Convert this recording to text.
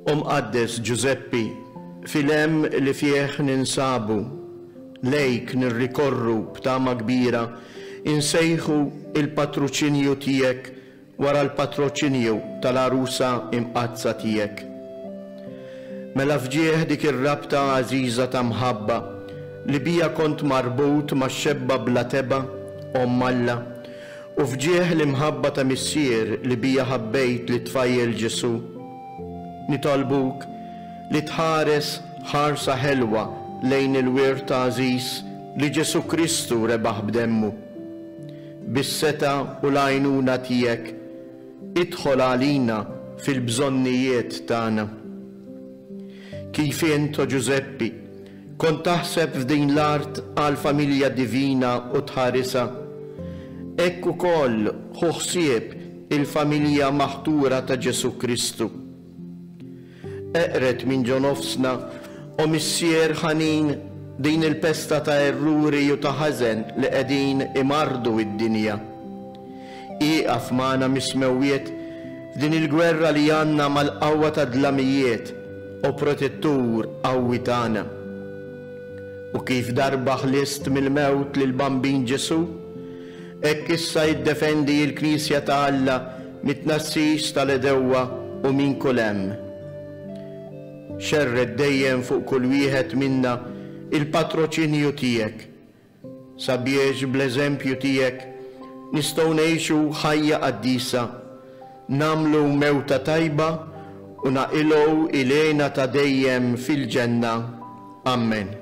Mqaddes Giuseppi, fil-hemm li fih ninsabu, lejk nirrikorru b'tama kbira, insejħu il-patroċinju tiegħek wara l-patroċinju tal-arusa imqazza tiegħek. Mela fġieħ dik ir-rabta għażiża ta' mħabba li bija kont marbut ma' xebba bla teba Alla, u fġieħ l-imħabba ta' missier li bija ħabbejt li tfajjel Ġesu. Nitolbuk li tħares ħarsa ħelwa lejn il-wirt għażiż li Ġesu Kristu rebaħ b'demmu. Bis-seta u l-għajnuna tiegħek idħol għalina fil-bżonnijiet tagħna. Kif int, Giuseppi, kont taħseb f'din l-art għal familja divina u tħarisa, hekk ukoll ħu ħsieb il-familja maħtura ta' Ġesu Kristu. Eqret minn ġo nofsna u missier ħanin din il-pesta ta' erruri u ta' ħażen li qegħdin imardu id-dinja. Iqaf magħna mismewwiet f'din il-gwerra li għandna mal-qawwa ta' dlamijiet u protettur qawwi tagħna. U kif darba ħlist mill-mewt lil bambin Ġesu, hekk issa jiddefendi l-Knisja ta' Alla mit-tnassix tal-edewwa u minn kull hemm. Xerred dejjem fuq kull wieħed minna il-patroċinju tiegħek, sabiex bl-eżempju tiegħek nistgħu ngħixu ħajja qaddisa, nagħmlu mewta tajba u naqilgħu ilejna ta' dejjem fil-ġenna. Amen.